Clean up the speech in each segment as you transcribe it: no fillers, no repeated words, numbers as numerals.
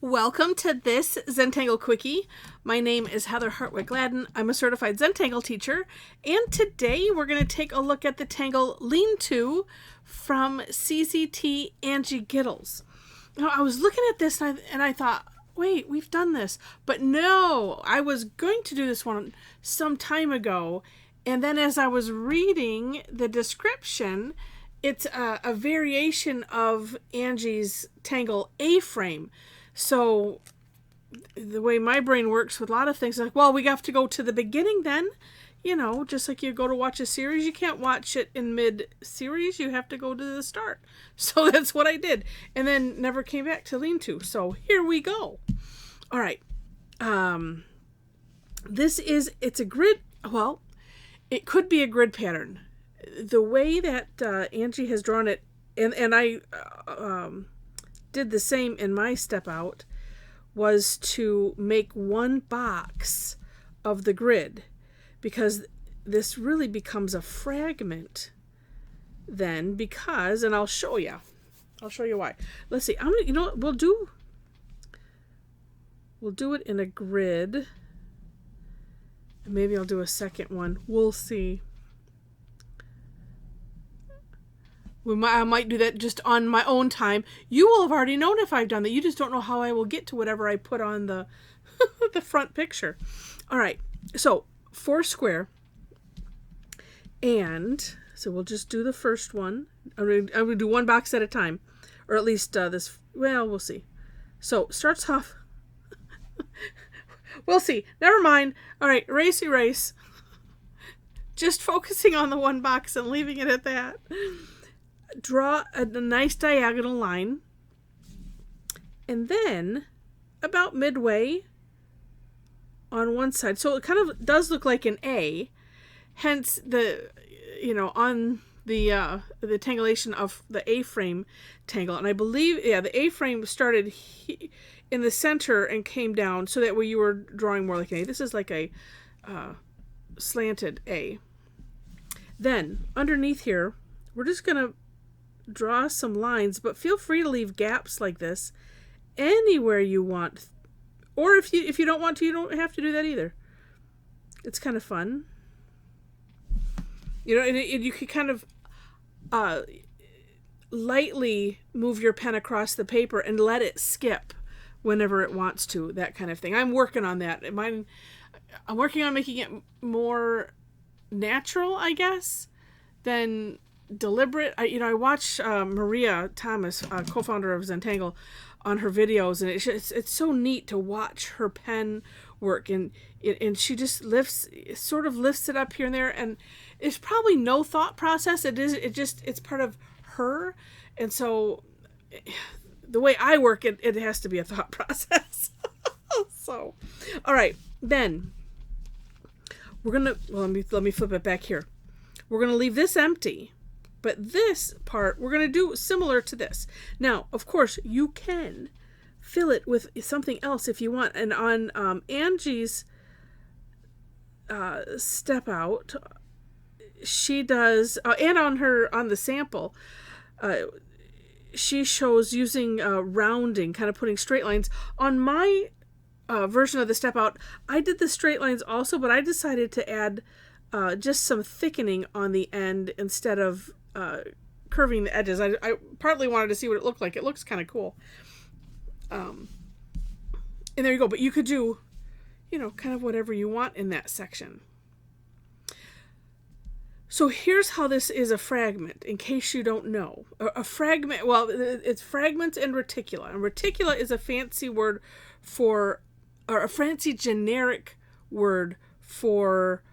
Welcome to this Zentangle Quickie. My name is Heather Hartwick Gladden. I'm a certified Zentangle teacher, and today we're going to take a look at the Tangle Lean-To from CZT Angie Gittles. Now, I was looking at this and I thought, wait, we've done this. But no, I was going to do this one some time ago, and then as I was reading the description, it's a variation of Angie's Tangle A-frame. So the way my brain works with a lot of things, like, well, we have to go to the beginning then. You know, just like you go to watch a series, you can't watch it in mid-series. You have to go to the start. So that's what I did. And then never came back to Lean-To. So here we go. All right. It's a grid. Well, it could be a grid pattern. The way that Angie has drawn it, and I did the same in my step out, was to make one box of the grid, because this really becomes a fragment then, because, and I'll show you why. Let's see, I'm gonna, you know what we'll do it in a grid. Maybe I'll do a second one. We'll see. I might do that just on my own time. You will have already known if I've done that. You just don't know how I will get to whatever I put on the the front picture. All right, so 4 square. And so we'll just do the first one. I'm gonna do one box at a time. Or at least this, well, we'll see. So starts off, we'll see. Never mind. All right, erase. Just focusing on the one box and leaving it at that. Draw a nice diagonal line, and then about midway on one side, so it kind of does look like an A, hence the, on the tangulation of the A-frame tangle. And I believe, the A-frame started in the center and came down, so that way you were drawing more like an A. This is like a slanted A. Then underneath here, we're just gonna draw some lines, but feel free to leave gaps like this anywhere you want, or if you don't want to, you don't have to do that either. It's kind of fun, and you can kind of lightly move your pen across the paper and let it skip whenever it wants to, that kind of thing. I'm working on that. I'm working on making it more natural, I guess, than deliberate. I watch Maria Thomas, co-founder of Zentangle, on her videos, and it's so neat to watch her pen work, and she just lifts it up here and there, and it's probably no thought process. It's part of her, and so the way I work, it has to be a thought process. So, all right, then we're gonna, well, let me flip it back here. We're gonna leave this empty. But this part, we're going to do similar to this. Now, of course, you can fill it with something else if you want. And on Angie's step out, she does, and on the sample, she shows using rounding, kind of putting straight lines. On my version of the step out, I did the straight lines also, but I decided to add just some thickening on the end instead of curving the edges. I partly wanted to see what it looked like. It looks kind of cool. And there you go. But you could do, kind of whatever you want in that section. So here's how this is a fragment, in case you don't know. A fragment, well, it's fragments and reticula. And reticula is a fancy word or a fancy generic word for,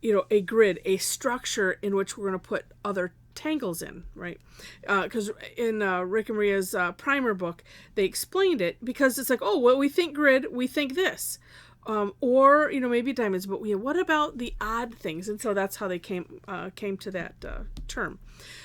a grid, a structure in which we're going to put other tangles in, right? Because in Rick and Maria's primer book, they explained it, because it's like, oh, well, we think grid, we think this, or maybe diamonds, but what about the odd things? And so that's how they came to that term.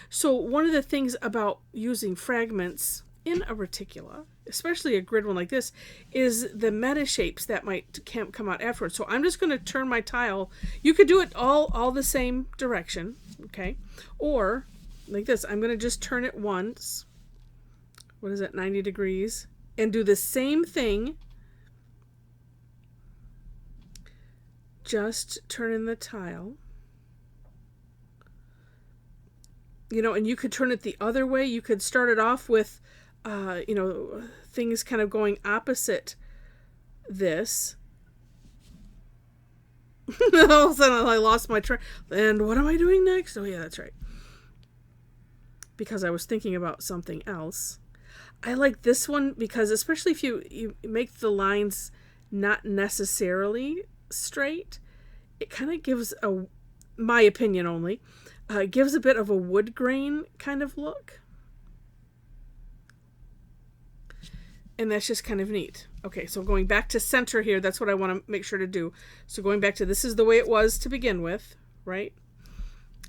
So one of the things about using fragments in a reticula, especially a grid one like this, is the meta shapes that might come out afterwards. So I'm just going to turn my tile. You could do it all the same direction, okay? Or like this, I'm going to just turn it once. What is it, 90 degrees? and do the same thing. Just turn in the tile. And you could turn it the other way. You could start it off with, things kind of going opposite this. All of a sudden I lost my train. And what am I doing next? Oh yeah, that's right. Because I was thinking about something else. I like this one because especially if you make the lines not necessarily straight, it kind of gives my opinion only, gives a bit of a wood grain kind of look. And that's just kind of neat. Okay, so going back to center here, that's what I want to make sure to do. So going back to, this is the way it was to begin with, right?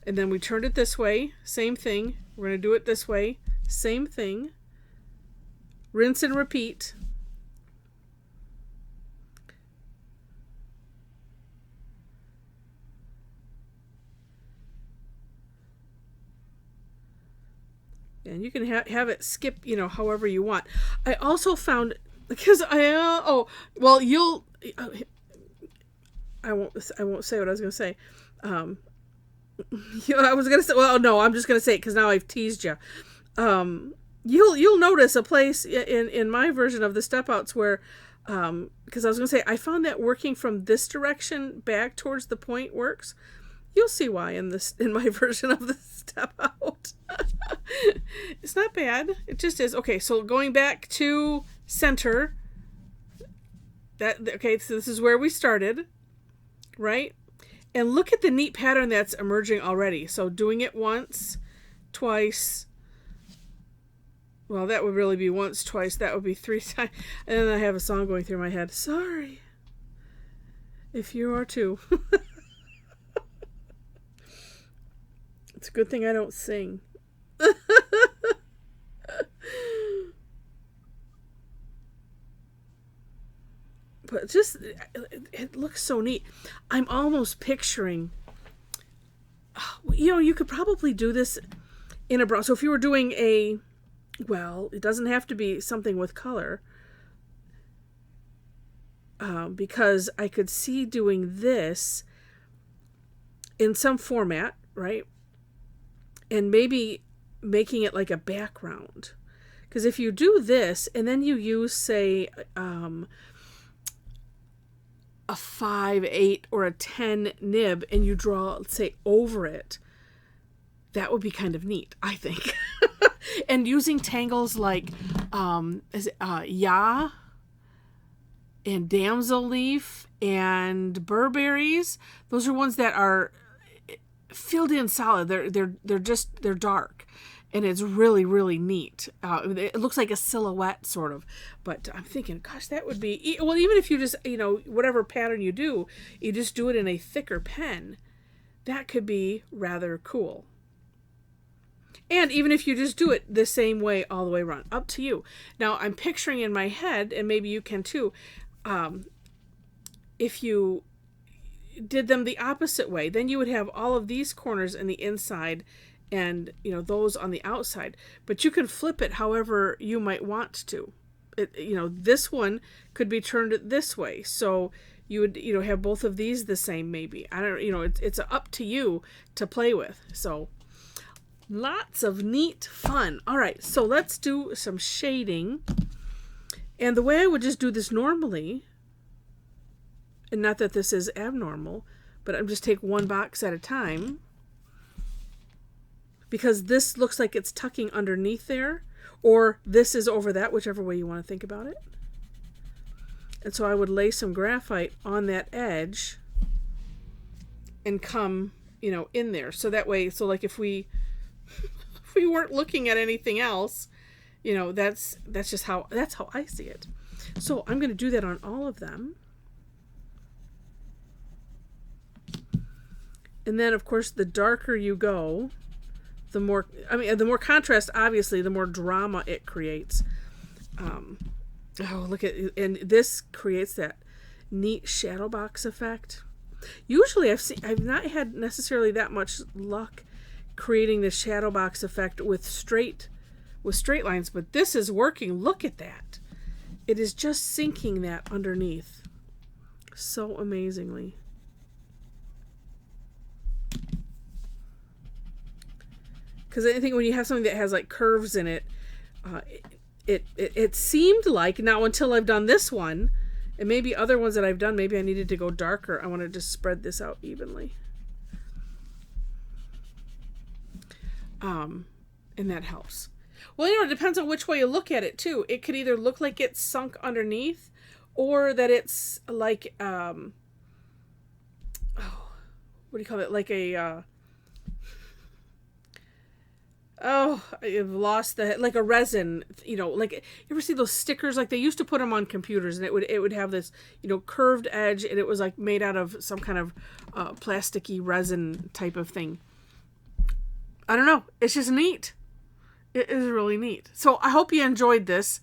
And then we turned it this way, same thing. We're going to do it this way, same thing. Rinse and repeat. And you can have it skip, however you want. I also found, because I won't say what I was going to say. I was going to say, well, no, I'm just going to say it because now I've teased you. You'll notice a place in my version of the step outs where, because I was going to say, I found that working from this direction back towards the point works. You'll see why in my version of the step out. It's not bad. It just is. Okay, so going back to center. So this is where we started, right? And look at the neat pattern that's emerging already. So doing it once, twice. Well, that would really be once, twice. That would be 3 times. And then I have a song going through my head. Sorry if you are too. It's a good thing I don't sing. But just, it looks so neat. I'm almost picturing, you could probably do this in a bra. So if you were doing it doesn't have to be something with color. Because I could see doing this in some format, right? And maybe making it like a background. Because if you do this and then you use, say, a 5, 8, or a 10 nib and you draw, let's say, over it, that would be kind of neat, I think. And using tangles like Ya and damsel leaf and burberries, those are ones that are filled in solid. They're dark, and it's really, really neat. It looks like a silhouette sort of, but I'm thinking, gosh, that would be, well, even if you just, whatever pattern you do, you just do it in a thicker pen, that could be rather cool. And even if you just do it the same way all the way around, up to you. Now I'm picturing in my head, and maybe you can too, if you did them the opposite way, then you would have all of these corners in the inside and those on the outside, but you can flip it however you might want to. This one could be turned this way, so you would have both of these the same. Maybe I don't it's up to you to play with. So lots of neat fun. All right, so let's do some shading. And the way I would just do this normally, and not that this is abnormal, but I'm just take one box at a time, because this looks like it's tucking underneath there, or this is over that, whichever way you want to think about it. And so I would lay some graphite on that edge and come, in there. So that way, like if we weren't looking at anything else, that's just how I see it. So I'm going to do that on all of them. And then, of course, the darker you go, the more contrast, obviously, the more drama it creates. Look at, and this creates that neat shadow box effect. Usually I've not had necessarily that much luck creating the shadow box effect with straight lines, but this is working. Look at that. it is just sinking that underneath so amazingly. Because I think when you have something that has like curves in it, it seemed like, now until I've done this one, and maybe other ones that I've done, maybe I needed to go darker. I want to just spread this out evenly. And that helps. Well, it depends on which way you look at it too. It could either look like it's sunk underneath, or that it's like, what do you call it? Like a, I've lost like a resin, like, you ever see those stickers? Like they used to put them on computers, and it would have this, curved edge, and it was like made out of some kind of plasticky resin type of thing. I don't know. It's just neat. It is really neat. So I hope you enjoyed this.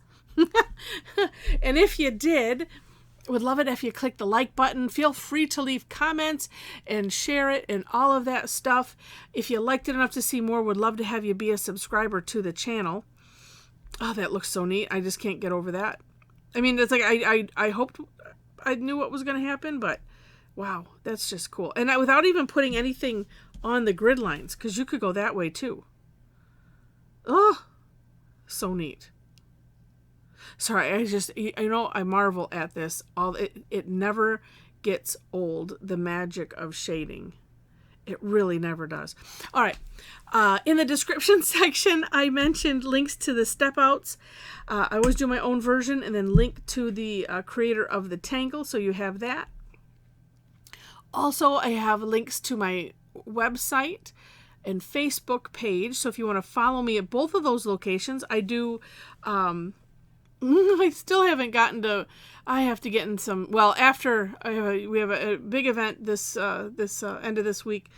And if you did, would love it if you click the like button. Feel free to leave comments and share it and all of that stuff. If you liked it enough to see more, would love to have you be a subscriber to the channel. Oh, that looks so neat. I just can't get over that. I mean, it's like I hoped I knew what was going to happen, but wow, that's just cool. And without even putting anything on the grid lines, because you could go that way too. Oh, so neat. Sorry, I marvel at this. It never gets old, the magic of shading. It really never does. All right. In the description section, I mentioned links to the step outs. I always do my own version and then link to the creator of the Tangle, so you have that. Also, I have links to my website and Facebook page. So if you want to follow me at both of those locations, I do. I still haven't gotten to. I have to get in some. Well, after we have a big event this end of this week.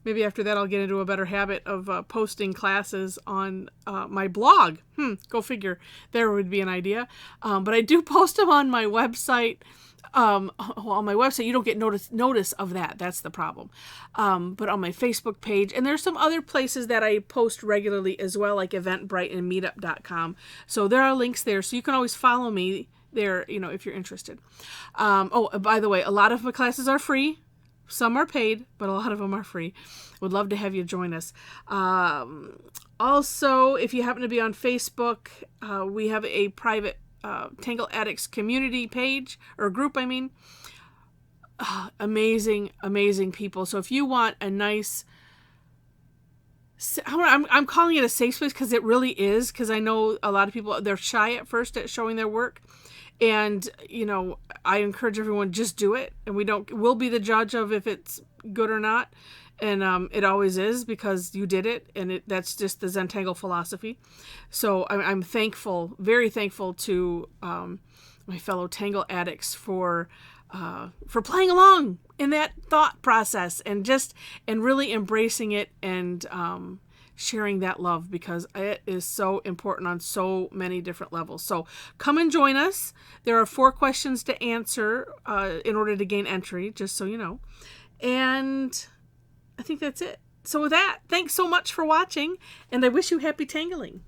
Maybe after that, I'll get into a better habit of posting classes on my blog. Go figure. There would be an idea. But I do post them on my website. On my website, you don't get notice of that. That's the problem. But on my Facebook page, and there's some other places that I post regularly as well, like Eventbrite and Meetup.com. So there are links there, so you can always follow me there, if you're interested. By the way, a lot of my classes are free. Some are paid, but a lot of them are free. Would love to have you join us. Also, if you happen to be on Facebook, we have a private Tangle Addicts community page, or group, I mean. Amazing people. So if you want a nice, I'm calling it a safe space because it really is, because I know a lot of people, they're shy at first at showing their work. And, I encourage everyone, just do it. And we'll be the judge of if it's good or not. And it always is, because you did it. And that's just the Zentangle philosophy. So I'm thankful, very thankful to my fellow Tangle addicts for playing along in that thought process and really embracing it and sharing that love, because it is so important on so many different levels. So come and join us. There are 4 questions to answer in order to gain entry, just so you know. And I think that's it. So with that, thanks so much for watching, and I wish you happy tangling.